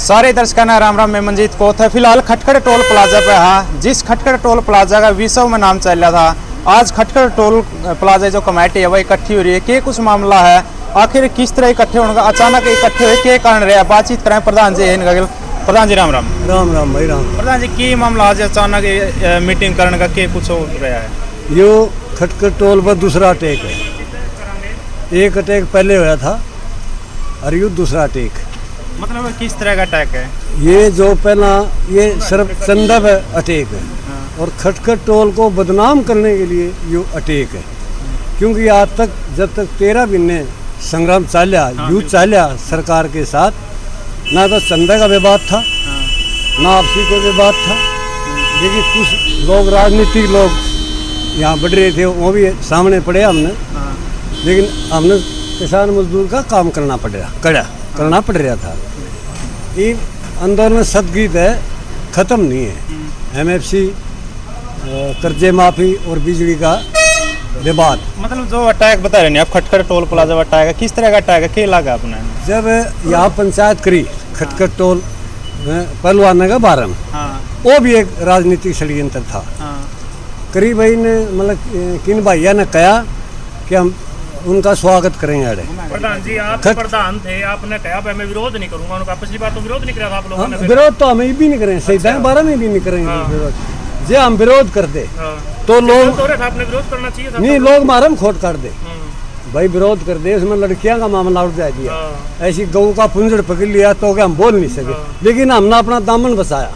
सारे दर्शकों ने राम राम। मैं मंजीत कोथ है। फिलहाल खटखड़ टोल प्लाजा पे है। जिस खटखड़ टोल प्लाजा का विश्व में नाम चल रहा था, आज खटखड़ टोल प्लाजा जो कमेटी है वह इकट्ठी हो रही है। क्या कुछ मामला है, आखिर किस तरह इकट्ठे होने का, अचानक इकट्ठे हुए क्या कारण रहा, बातचीत करें प्रधान जी है। प्रधान जी राम राम। राम राम भाई राम। प्रधान जी की मामला आज अचानक मीटिंग करने का क्या कुछ हो रहा है? यो खटखड़ टोल पर दूसरा अटैक है। एक अटैक पहले हुआ था और यो दूसरा अटैक। मतलब किस तरह का अटैक है? ये जो पहला ये सिर्फ चंदा पे अटैक है और खटखड़ टोल को बदनाम करने के लिए यो अटैक है। क्योंकि आज तक जब तक 13 महीने संग्राम चालिया, युद्ध चालिया सरकार के साथ, ना तो चंदा का विवाद था ना आपसी को विवाद था। लेकिन कुछ लोग राजनीतिक लोग यहाँ बढ़ रहे थे, वो भी सामने पड़े हमने। लेकिन हमने किसान मजदूर का काम करना पड़ रहा था। ये आंदोलन सदगीत है, ख़त्म नहीं है। MFC, कर्जे माफ़ी और बिजली का विवाद। मतलब जो अटैक बता रहे हैं आप, खटखड़ टोल प्लाजा अटैक है, किस तरह का अटैक है, क्या लगा आपने? जब यहाँ पंचायत करी खटखड़ टोल पहलवान का बारे में, वो भी एक राजनीतिक षड्यंत्र था। करी भाई ने मतलब किन भैया ने कहा कि हम उनका स्वागत करेंगे। प्रधान जी आप प्रधान थे, आपने कहा मैं विरोध नहीं करूंगा। उनका पिछली बार तो विरोध नहीं किया था आप लोगों ने। विरोध तो हमें भी नहीं करेंगे, शहीदान बारे में भी नहीं करेंगे विरोध। जे हम विरोध करते तो लोग आपने विरोध करना चाहिए था। नहीं, लोग मारे में खोट काट दे भाई, विरोध कर दे। उसमें लड़कियां का मामला उठ जा दिया, ऐसी गऊ का पुंजड़ पकड़ लिया तो क्या हम बोल नहीं सके। लेकिन हमने अपना दामन बचाया।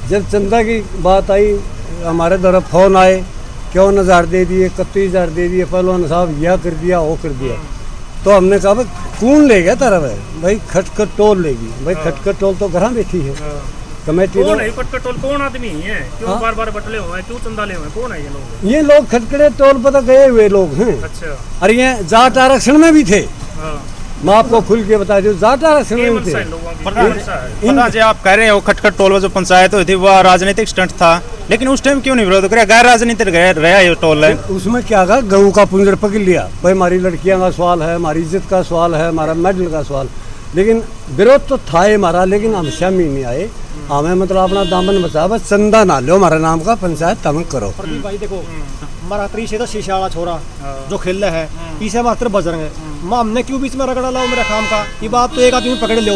जब चंदा की बात आई, हमारे तरफ फोन आए, क्यों 1000 दे दिए, 31,000 दे दिए, पहलवान साहब यह कर दिया वो कर दिया। तो हमने कहा भाई कौन ले गया तरफ है भाई, खटखड़ टोल लेगी भाई। खटखड़ टोल तो घर बैठी है कमेटी। कौन है खटखड़ टोल? कौन आदमी है? क्यों बार बार बटले हुए हैं, क्यों चंदा ले हुए हैं? कौन है ये लोग? ये लोग खटखड़े टोल पर तो गए हुए लोग हैं। अच्छा। और ये जाट आरक्षण में भी थे। मैं आपको खुल के बता दूं, जाट आरक्षण में भी थे। प्रधान जी आप कह रहे हो खटखड़ टोल जो पंचायत हुई थी वह राजनीतिक स्टंट था, लेकिन उस टाइम क्यों नहीं विरोध किया? गैर राजनीतिक रहा ये टोल है। उसमें क्या कहा, गऊ का पुंजड़ पकड़ लिया भाई। हमारी लड़कियां का सवाल है, हमारी इज्जत का सवाल है, हमारा मेडल का सवाल। लेकिन विरोध तो था ही हमारा, लेकिन हम शामिल नहीं आए। हमें मतलब अपना दामन बचा, बस चंदा ना लो हमारे नाम का, पंचायत तम करो। भाई देखो हमारा से तो शीशा वाला छोरा जो खेल है, इसे मात्र बजरंग है। माँ हमने क्यों बीच में रगड़ा लाओ मेरा काम का? ये बात तो एक आदमी पकड़ लो।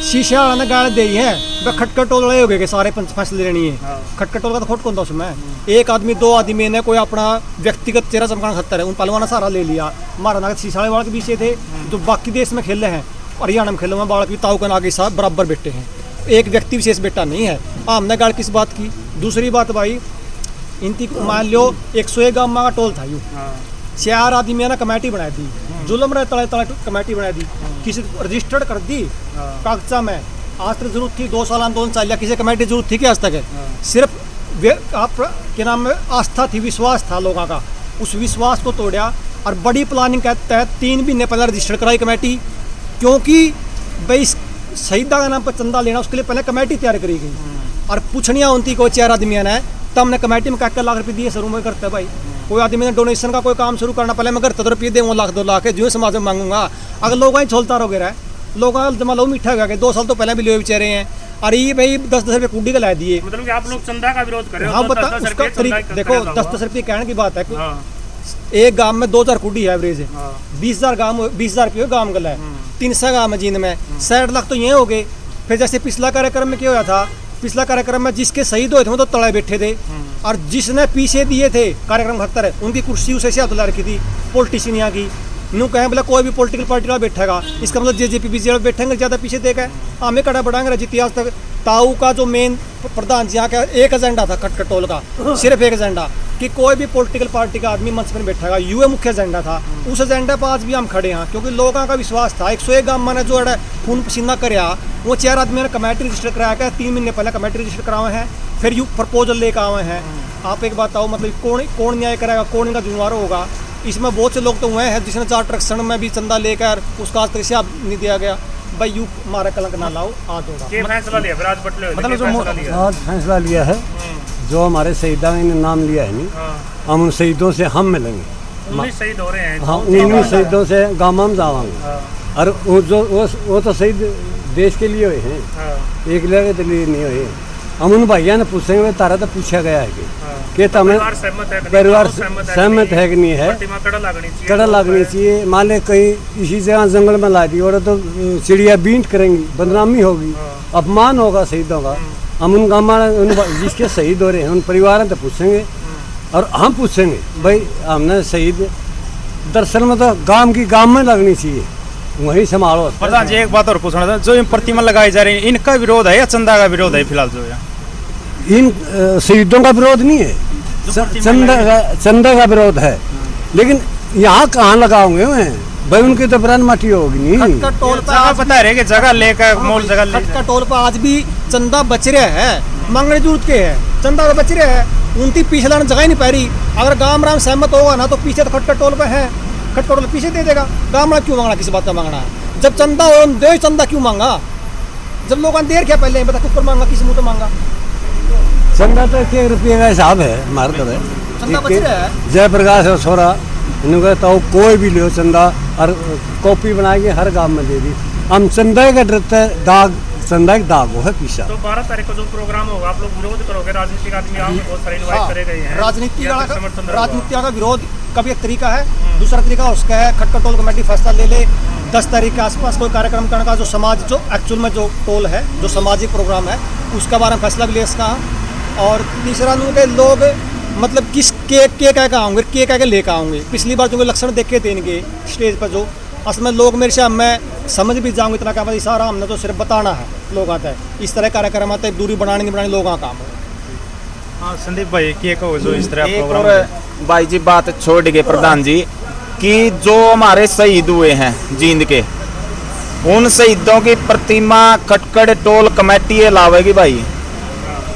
शीशा वाला ने गाड़ी दे है, वह खटखड़ टोल वाले हो गए सारे फैसले लेनी है। खटखड़ टोल का तो खोट कौन था उसमें? एक आदमी दो आदमी ने कोई अपना व्यक्तिगत चेहरा चमकाना खतर है, उन पहलवान सहारा ले लिया। हमारा ना शीशा वाले के पीछे थे जो बाकी देश में खेल रहे हैं, हरियाणा में खेल रहे हैं, बालक भी ताऊ का नागे साथ बराबर बैठे हैं। एक व्यक्ति विशेष बेटा नहीं है। हमने गाड़ किस बात की? दूसरी बात भाई, इनकी मान लो 101 गाँव का टोल था, यूँ 4 आदमी ने कमेटी बना दी, जुलम रहे तले तले कमेटी बना दी, किसी रजिस्टर्ड कर दी कागजा में। आज तक जरूरत थी 2 साल आंदोलन चल लिया, किसी कमेटी जरूरत थी कि आज तक है? सिर्फ आप क्या नाम है, आस्था थी, विश्वास था लोगों का, उस विश्वास को तोड़ा और बड़ी प्लानिंग के तहत 3 महीने पहले रजिस्टर्ड कराई कमेटी। क्योंकि भाई शहीदा का नाम पर चंदा लेना, उसके लिए पहले कमेटी तैयार करी गई और पूछनिया उनती को 4 आदमियों ने, तब हमने कमेटी में 1 लाख रुपये दिए शुरू में करते भाई। कोई आदमी ने डोनेशन का कोई काम शुरू करना, पहले मैं करता तो रुपये दे 1 लाख 2 लाख जो समाज में मांगूंगा। अगर लोग छोलता रहोगे रहा, लोग जमा लो मीठा गया 2 साल तो पहले भी ले बेचारे हैं। और ये भाई 10-10 रुपये कुड्डी का ला दिए। मतलब कि आप लोग चंदा का विरोध कर रहे हो? हाँ बता, उसका देखो 10-10 रुपये कहने की बात है। एक गांव में 2000 कुड्डी है एवरेज है, 20,000 रुपये गाँव गला है, 300 गाँव में जींद में 60 लाख तो ये हो गए। फिर जैसे पिछला कार्यक्रम में क्या हुआ था, पिछला कार्यक्रम में जिसके शहीद हुए थे वो तो तड़े बैठे थे, और जिसने पीछे दिए थे कार्यक्रम 78 उनकी कुर्सी उसे से हथला रखी थी पॉलिटिशियन यहाँ की। नू कहें बोला कोई भी पॉलिटिकल पार्टी वाला बैठेगा, इसका मतलब JJP BJP बैठेंगे ज़्यादा पीछे देखा हमें कड़ा बढ़ाएंगे रजित। आज तक ताऊ का जो मेन प्रधान जी यहाँ का एक एजेंडा था खटखड़ टोल का, सिर्फ एक एजेंडा कि कोई भी पॉलिटिकल पार्टी का आदमी मंच पर बैठेगा, ये मुख्य एजेंडा था। उस एजेंडा पर आज भी हम खड़े हैं क्योंकि लोगों का विश्वास था। 101 गाँव ने जो है खून पसीना कराया, वो 4 आदमी ने कमेटी रजिस्टर कराया क्या, 3 महीने पहले कमेटी रजिस्टर कराए हैं, फिर यू प्रपोजल लेकर आए हैं। आप एक बात बताओ, मतलब कौन न्याय कराएगा, कौन इनका जिम्मेवार होगा? इसमें बहुत से लोग तो हुए हैं जिसने जाट आरक्षण में भी चंदा लेकर उसका आज तक से नहीं दिया गया। भाई यू हमारा कलंक ना लाओ। आज होगा फैसला लिया, मतलब जो आज फैसला लिया है, जो हमारे शहीदा ने नाम लिया है नहीं, हम उन शहीदों से हम मिलेंगे। 19 शहीद हो रहे हैं। हाँ, 19 शहीदों से गाँव में जावांगे। और वो तो शहीद देश के लिए हुए हैं, हाँ, एक जगह के लिए नहीं हुए। हम उन भैया ने पूछेंगे, तारा तो पूछा गया है कि हमें परिवार सहमत है कि नहीं? परिवार गाँव सहमत है कि नहीं है, प्रतिमा कड़ा लगनी चाहिए, कड़ा लगनी चाहिए। मान ले कहीं इसी जगह जंगल में ला दी और तो चिड़िया बींट करेंगी, बदनामी होगी, अपमान होगा शहीदों का। हम उन गाँव उन जिसके शहीद हो रहे हैं उन परिवार तो पूछेंगे, और हम पूछेंगे भाई हमने शहीद दरअसल में तो गांव में लगनी चाहिए, वही संभालो। प्रधान जी एक बात और पूछना था, जो ये प्रतिमा लगाई जा रही है इनका विरोध है या चंदा का विरोध है फिलहाल जो है? इन शहीदों का विरोध नहीं है, चंदा का विरोध है। लेकिन यहाँ कहाँ लगाओगे भाई, उनकी तो प्राण माटी होगी नहीं। खटखट टोल पे जगह बता रहे कि जगह लेकर मोल जगह ले खटखट टोल पे आज भी चंदा बच रहे हैं, मांगने जरूरत के है, चंदा तो बच रहे हैं, उनकी पीछे लाने जगह ही नहीं पा रही। अगर गाँव राम सहमत होगा ना तो पीछे तो खटखट टोल पे है, खटखट टोल पीछे दे देगा। गाँव राम क्यों मांगना, किसी बात का मांगना है? जब चंदा हो दे, चंदा क्यों मांगा? जब लोगों ने देर किया पहले बता किस पर मांगा, किस मुँह तो मांगा? चंदा तो 1 रुपये का हिसाब है हमारे तो है। चंदा बच रहा है। जयप्रकाश और छोरा इन्होंने तो कोई भी लो चंदा, और कॉपी बना के हर गांव में दे दी। हम चंदा का डरते दाग, चंदा एक दाग हो है पीछा। तो 12 तारीख को जो प्रोग्राम होगा आप लोग विरोध करोगे? राजनीतिक आदमी आप बहुत सारे इनवाइट करे गए हैं, राजनीति या फिर समर्थन रहेगा? राजनीति का विरोध का भी एक तरीका है, दूसरा तरीका उसका है खटखट टोल कमेटी फैसला ले ले 10 तारीख के आसपास कोई कार्यक्रम करने का, जो समाज जो एक्चुअल में जो टोल है, जो सामाजिक प्रोग्राम है उसका बारे में फैसला भी ले इसका। और तीसरा उनके लोग मतलब किस के कह आऊँगे, के कह के लेकर आऊँगे। पिछली बार जो लक्षण देखे थे इनके स्टेज पर, जो असल में लोग मेरे से मैं समझ भी जाऊँगी इतना क्या पता, सारा हमने तो सिर्फ बताना है, लोग आता है इस तरह कार्यक्रम आता है, दूरी बनाने नहीं बनाने लोगों का काम है। हाँ संदीप भाई क्या कहो जो इस तरह एक प्रोग्राम और भाई जी बात छोड़ गए प्रधान जी कि जो हमारे शहीद हुए हैं जींद के, उन शहीदों की प्रतिमा खटखट टोल कमेटी लावेगी भाई।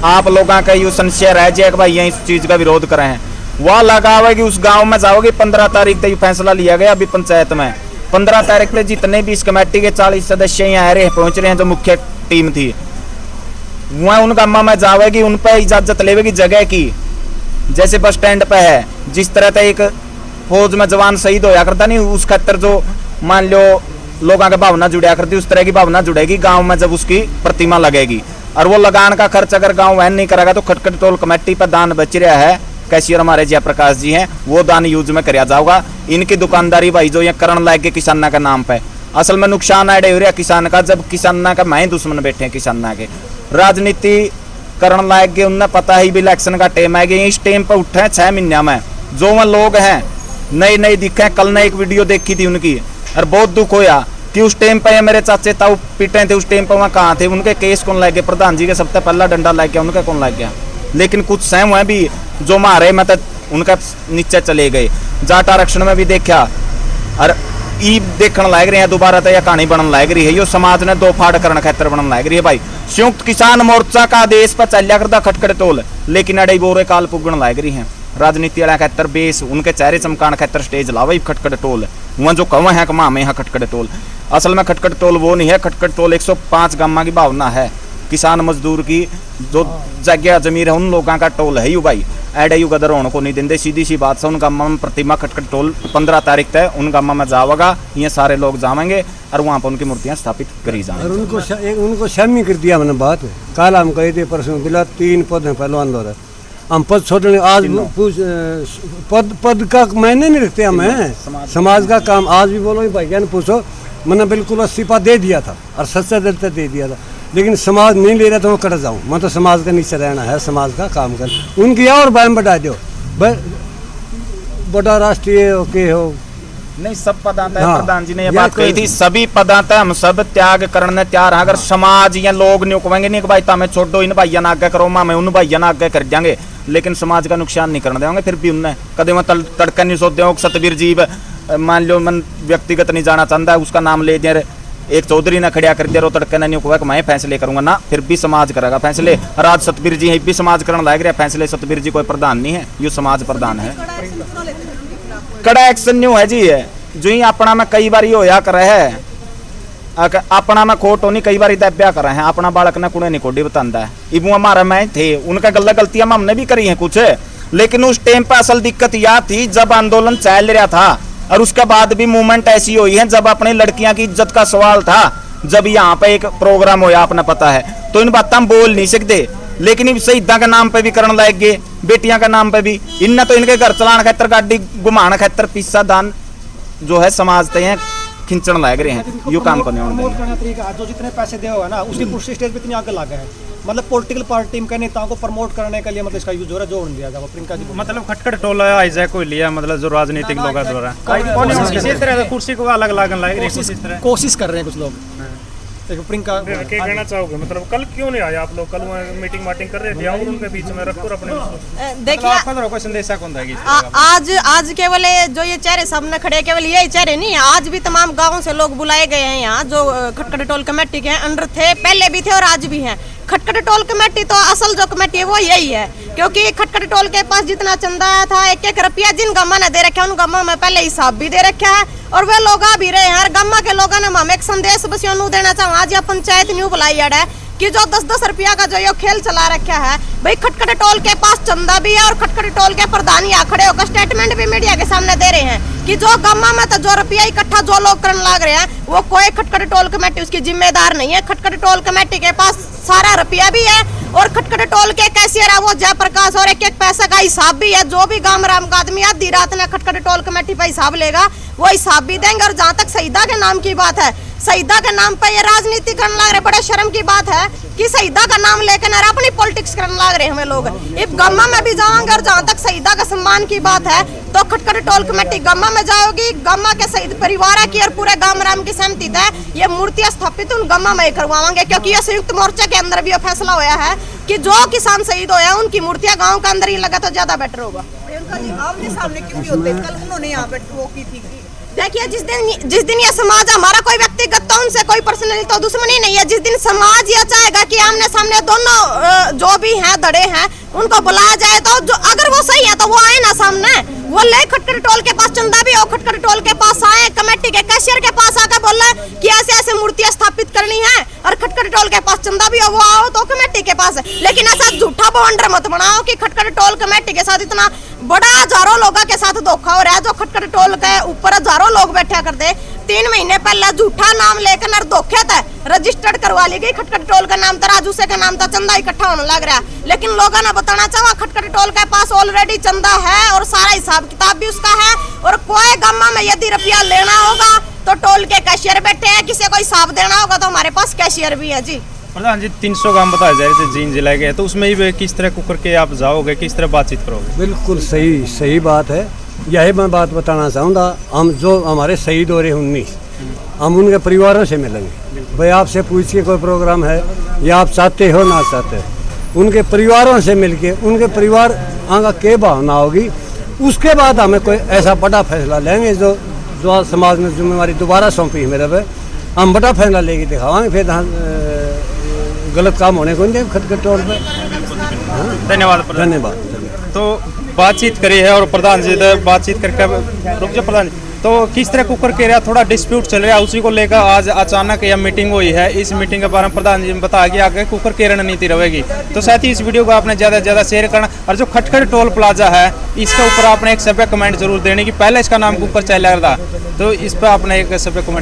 आप लोगों का यू संशय रह जाए कि भाई ये इस चीज का विरोध कर रहे हैं, वह लगावेगी। उस गांव में जाओगे 15 तारीख तक फैसला लिया गया अभी पंचायत में। 15 तारीख तक जितने भी इस कमेटी के 40 सदस्य यहाँ रहे पहुंच रहे हैं, जो मुख्य टीम थी, वह उन गांव में जावेगी, उन पर इजाजत लेवेगी जगह की। जैसे बस स्टैंड पे है, जिस तरह से एक फौज में जवान शहीद होया करता नहीं, उस खतर जो मान लो लोगों की भावना जुड़ा करती, उस तरह की भावना जुड़ेगी गांव में जब उसकी प्रतिमा लगेगी। और वो लगान का खर्च अगर गांव वहन नहीं करेगा तो खटखट टोल कमेटी पर दान बच रहा है, कैशियर हमारे जयप्रकाश जी हैं, वो दान यूज में कराया जाएगा। इनकी दुकानदारी भाई जो ये करण लायक के किसाना के नाम पे, असल में नुकसान आड़े हो रहा किसान का, जब किसाना का मैं दुश्मन बैठे हैं किसाना के। राजनीति करण लायक के उन्हें पता ही भी इलेक्शन का टाइम है कि इस टाइम पर उठे 6 महीने में जो वह लोग हैं नए नए दिखे। कल ने एक वीडियो देखी थी उनकी और बहुत दुख होया कि उस टाइम पे मेरे चाचे ताऊ पिटे थे, उस टाइम पे वहाँ कहाँ थे, उनके केस कौन लग गए? प्रधान जी के सबसे पहला डंडा लग गया, उनका कौन लग गया? लेकिन कुछ सहम हुए भी जो मारे मतलब उनका नीचे चले गए। जाट आरक्षण में भी देखा और ई देखने लायक रहे हैं दोबारा तो यह कहानी बनने लायक रही है। यो समाज ने 2 फाड़ करने खातर बनने लायक रही है भाई। संयुक्त किसान मोर्चा का आदेश पर चलिया करता खटखट टोल, लेकिन अड़े बोरे काल पुगन लायक रही है। राजनीति वाला खातर बेस उनके चेहरे चमकान खातर स्टेज लावा खटखट टोल, वहाँ जो कवा है कमा में यहाँ खटखट टोल। असल में खटखट टोल वो नहीं है, खटखट टोल 105 गांव की भावना है, किसान मजदूर की जो जगह जमीर है उन लोगों का टोल है यू भाई। एडे यू गदर होने को नहीं देंगे, सीधी सी बात से। उन गाँव में प्रतिमा खटखट टोल 15 तारीख तक उन गाँव में जाओगा, ये सारे लोग जाएंगे और वहाँ पर उनकी मूर्तियाँ स्थापित करी जाएंगी। और उनको शामी कर दिया मैंने बात, कल हम कहे थे परसों दिला 3 पद हैं पहलवान द्वारा, हम पद छोड़ने आज पद का मायने नहीं रखते हमें, समाज का काम। आज भी बोलो भैया ने पूछो, मैंने बिल्कुल इस्तीफा दे दिया था और सच्चा दिल से दे दिया था, लेकिन समाज नहीं ले रहा तो मैं कट जाऊँ। मैं तो समाज का नीचे रहना है, समाज का काम कर। उनकी और बैम बढ़ा दो भाई, बड़ा राष्ट्रीय हो के हो नहीं सब पदांत है। हाँ, प्रधान जी ने ये बात कही थी, सभी पदांत हम सब त्याग करने तैयार हैं। अगर समाज या लोग नहीं उकवेंगे नहीं कि भाई तमें छोड़ो, इन भाइया ना आगे करो, मैं उन भाइया ना आगे कर देंगे, लेकिन समाज का नुकसान नहीं करने देंगे। फिर भी उनने कदे में तड़का नहीं सोच दे। सतबीर जी मान लो मन व्यक्तिगत नहीं जाना चाहता है, उसका नाम ले दे, एक चौधरी ने खड़िया कर दिया, तड़के ने नहीं हुआ कि मैं फैसले करूंगा ना, फिर भी समाज करेगा फैसले। राज सतबीर जी भी समाज करने लायक रहे फैसले। सतबीर जी कोई प्रधान नहीं है, ये समाज प्रधान है। कड़ा एक्शन न्यू है जी है जो ही अपना में कई बार होया करे है, अपना में खोट होनी कई बार दब्या कर रहे हैं। अपना बालक ने कुड़े नहीं कोडी बताता है, इबू हमारा में थे, उनका गलतियां हमने भी करी हैं कुछ, लेकिन उस टाइम पर असल दिक्कत यह थी जब आंदोलन चल रहा था, और उसके बाद भी मूवमेंट ऐसी हुई है जब अपनी लड़कियां की इज्जत का सवाल था जब यहाँ पे एक प्रोग्राम होया आपने पता है, तो इन बात हम बोल नहीं सकते, लेकिन इन शहीदा के नाम पे भी करने लग गए, बेटियां के नाम पे भी। इनने तो इनके घर चलाने खातर गाड़ी घुमाने खातर पिस्सा दान जो है समाज ते हैं खिंचन लग रहे हैं, यू काम करने प्रमोट करने का तरीका है, जो जितने पैसे दे हुआ है ना उसकी कुर्सी स्टेज पे इतनी आगे लगा है, मतलब पॉलिटिकल पार्टी के नेताओं को प्रमोट करने के लिए मतलब इसका यूज हो रहा है, जोड़ दिया जाएगा प्रियंका जी। मतलब खटखट टोला हाईजैक को लिया, मतलब जो राजनीतिक लोग द्वारा इसी तरह कुर्सी को अलग अलग लाए कोशिश कर रहे हैं कुछ लोग। देखो प्रियंका क्या कहना चाहोगे, मतलब कल क्यों नहीं आया आप लोग? कल वहाँ मीटिंग वाटिंग कर रहे थे, आओ उनके बीच में रखो और अपने देखिए संदेशा कौन था आज केवल जो ये चेहरे सामने खड़े हैं, केवल यही चेहरे नहीं है, आज भी तमाम गांवों से लोग बुलाए गए हैं यहाँ, जो खटखट टोल कमेटी के अंडर थे, पहले भी थे और आज भी हैं। खटखट टोल कमेटी तो असल जो कमेटी है वो यही है, क्योंकि खटखट टोल के पास जितना चंदा आया था, एक एक रुपया जिन गामा ने दे रखा है उन गामा में पहले हिसाब भी दे रखा है, और वे लोग आ भी रहे हैं। हर गामा के लोगों ने हम एक संदेश बस यूं देना चाहूँ, आज यह पंचायत न्यू बुलाई है कि जो 10-10 रुपया का जो ये खेल चला रखा है भाई, खटखट टोल के पास चंदा भी है और खटखट टोल के प्रधान यहाँ खड़े होकर स्टेटमेंट भी मीडिया के सामने दे रहे हैं कि जो गामा में तो जो रुपया इकट्ठा जो लोग करने लग रहे हैं वो कोई खटखट टोल कमेटी उसकी जिम्मेदार नहीं है। खटखट टोल कमेटी के पास सारा रुपया भी है और खटखट टोल के कैशियर है वो जयप्रकाश, और एक एक पैसा का हिसाब भी है। जो भी गांव राम का आदमी आधी रात में खटखट टोल कमेटी पर हिसाब लेगा वो हिसाब भी देंगे। और जहाँ तक शहीदा के नाम की बात है, शहीदा के नाम पे ये राजनीति करने लग रहे, बड़े शर्म की बात है कि शहीदा का नाम लेकर ना अपनी पॉलिटिक्स करने लग रहे हमें लोग। इस गम्मा में भी जाएंगे और जहाँ तक शहीदा का सम्मान की बात है तो खटखट टोल कमेटी गम्मा में जाओगी, गम्मा के शहीद परिवार की और पूरे गांव राम की सहमति है ये मूर्तियां स्थापित उन गम्मा में करवाएंगे, क्योंकि ये संयुक्त मोर्चा के अंदर भी ये फैसला होया है कि जो किसान शहीद होया उनकी मूर्तियां गाँव के अंदर ही लगा तो ज्यादा बेटर होगा। आमने सामने क्यों नहीं होते? कल उन्होंने यहाँ पे वो की थी। देखिए जिस दिन ये समाज हमारा कोई व्यक्तिगत तो उनसे कोई पर्सनली तो दुश्मनी नहीं है, जिस दिन समाज ये चाहेगा कि आमने सामने दोनों जो भी हैं धड़े हैं उनको बुलाया जाए, तो जो अगर वो सही है तो वो आए ना सामने, वो ले खटखट टोल के पास चंदा भी हो, खटखट टोल के पास आए, कमेटी के कैशियर के पास आकर बोले कि ऐसे ऐसे मूर्तियां स्थापित करनी है और खटखट टोल के पास चंदा भी हो, वो आओ तो कमेटी के पास है। लेकिन ऐसा झूठा बवंडर मत बनाओ कि खटखट टोल कमेटी के साथ इतना बड़ा हजारों लोगों के साथ धोखा हो रहा है। जो खटखट टोल के ऊपर हजारों लोग बैठा करते, 3 महीने पहले झूठा नाम लेकर धोखे थे रजिस्टर्ड करवा ली गई खटखट टोल का नाम, राजू से का नाम था, चंदा इकट्ठा होने लग रहा है। लेकिन लोगों ने बताना चाहा खटखट टोल के पास ऑलरेडी चंदा है और सारा हिसाब किताब भी उसका है, और कोई गामा में यदि रुपया लेना होगा तो टोल के कैशियर बैठे हैं, किसी को हिसाब देना होगा तो हमारे पास कैशियर भी है। जी प्रधान जी 300 गांव बताया जा रहे थे जींद जिला के, तो उसमें भी किस तरह कुकर के आप जाओगे, किस तरह बातचीत करोगे? बिल्कुल सही बात है, यही मैं बात बताना चाहूँगा। हम जो हमारे शहीद हो रहे 19 हम उनके परिवारों से मिलेंगे। भाई आपसे पूछिए कोई प्रोग्राम है या आप चाहते हो ना चाहते हो, उनके परिवारों से मिलके उनके परिवार आगे के भावना होगी, उसके बाद हमें कोई ऐसा बड़ा फैसला लेंगे जो जो समाज में जिम्मेवारी दोबारा सौंपी मेरे पे, हम बड़ा फैसला लेके दिखावाएंगे, फिर गलत काम होने को नहीं देंगे खटखट टोल पे। धन्यवाद। तो बातचीत करी है और प्रधान जी ने बातचीत करके रुक जाओ प्रधान जी, तो किस तरह कुकर के रहा थोड़ा डिस्प्यूट चल रहा है, उसी को लेकर आज अचानक यह मीटिंग हुई है। इस मीटिंग के बारे में प्रधान जी ने बताया कि आगे कुकर की रणनीति रहेगी। तो साथ ही इस वीडियो को आपने ज़्यादा से ज़्यादा शेयर करना, और जो खटखट टोल प्लाजा है इसके ऊपर आपने एक सभ्य कमेंट जरूर देने की, पहले इसका नाम कुकर चल रहा था तो इस पर आपने एक सभ्य कमेंट